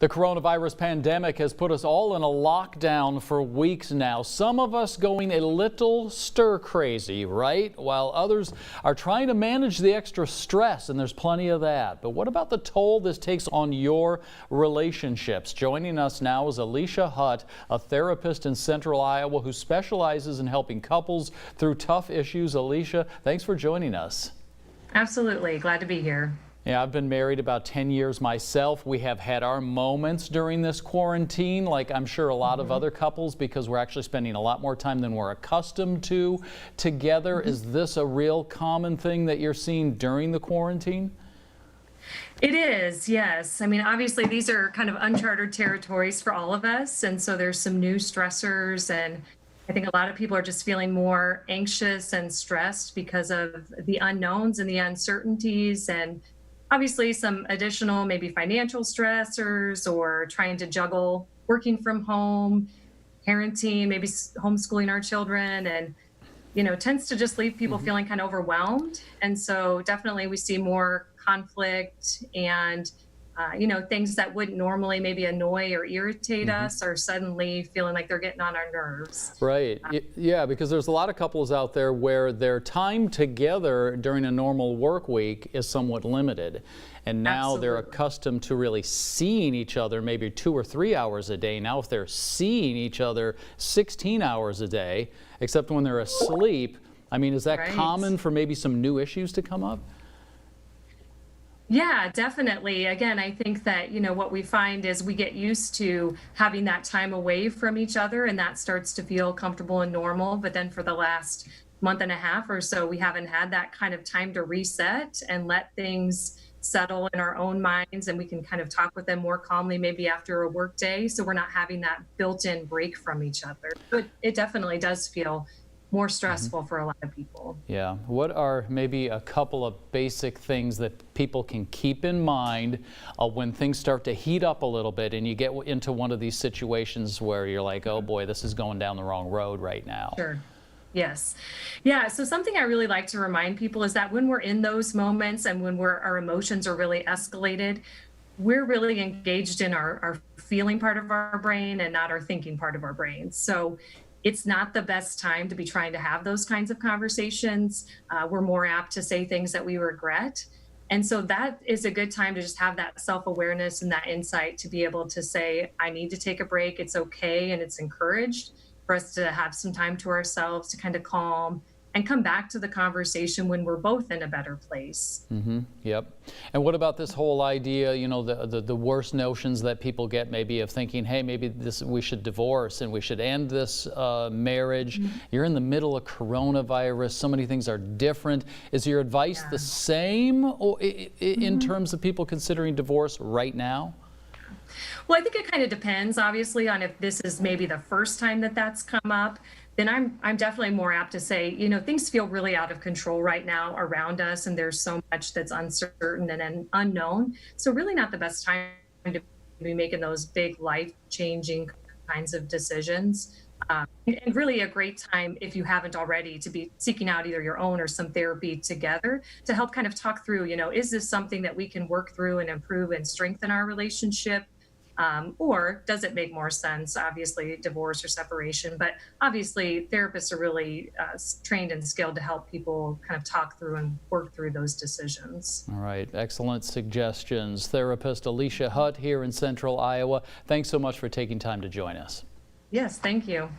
The coronavirus pandemic has put us all in a lockdown for weeks now. Some of us going a little stir crazy, right? While others are trying to manage the extra stress, and there's plenty of that. But what about the toll this takes on your relationships? Joining us now is Alicia Hutt, a therapist in Central Iowa who specializes in helping couples through tough issues. Alicia, thanks for joining us. Absolutely. Glad to be here. Yeah, I've been married about 10 years myself. We have had our moments during this quarantine, like I'm sure a lot of other couples, because we're actually spending a lot more time than we're accustomed to together. Is this a real common thing that you're seeing during the quarantine? It is, yes. I mean, obviously, these are kind of uncharted territories for all of us. And so there's some new stressors. And I think a lot of people are just feeling more anxious and stressed because of the unknowns and the uncertainties. And obviously some additional maybe financial stressors or trying to juggle working from home, parenting, maybe homeschooling our children, and tends to just leave people feeling kind of overwhelmed. And so definitely we see more conflict and things that wouldn't normally maybe annoy or irritate us are suddenly feeling like they're getting on our nerves. Right. Yeah, because there's a lot of couples out there where their time together during a normal work week is somewhat limited. And now they're accustomed to really seeing each other maybe 2 or 3 hours a day. Now if they're seeing each other 16 hours a day, except when they're asleep, I mean, is that common for maybe some new issues to come up? Yeah, definitely. Again, I think that, what we find is we get used to having that time away from each other, and that starts to feel comfortable and normal. But then for the last month and a half or so, we haven't had that kind of time to reset and let things settle in our own minds, and we can kind of talk with them more calmly maybe after a work day. So we're not having that built-in break from each other. But it definitely does feel more stressful for a lot of people. Yeah. What are maybe a couple of basic things that people can keep in mind when things start to heat up a little bit and you get into one of these situations where you're like, oh boy, this is going down the wrong road right now? Sure. Yes. Yeah. So something I really like to remind people is that when we're in those moments and when our emotions are really escalated, we're really engaged in our feeling part of our brain and not our thinking part of our brain. So it's not the best time to be trying to have those kinds of conversations. We're more apt to say things that we regret. And so that is a good time to just have that self-awareness and that insight to be able to say, I need to take a break. It's okay. And it's encouraged for us to have some time to ourselves to kind of calm and come back to the conversation when we're both in a better place. Yep. And what about this whole idea, the worst notions that people get maybe of thinking, hey, maybe we should divorce and we should end this marriage. You're in the middle of coronavirus. So many things are different. Is your advice the same in terms of people considering divorce right now? Well, I think it kind of depends, obviously, on if this is maybe the first time that that's come up. Then I'm definitely more apt to say, things feel really out of control right now around us, and there's so much that's uncertain and unknown. So really not the best time to be making those big life-changing kinds of decisions. And really a great time, if you haven't already, to be seeking out either your own or some therapy together to help kind of talk through, is this something that we can work through and improve and strengthen our relationship? Or does it make more sense, obviously, divorce or separation? But obviously, therapists are really trained and skilled to help people kind of talk through and work through those decisions. All right. Excellent suggestions. Therapist Alicia Hutt here in Central Iowa. Thanks so much for taking time to join us. Yes, thank you.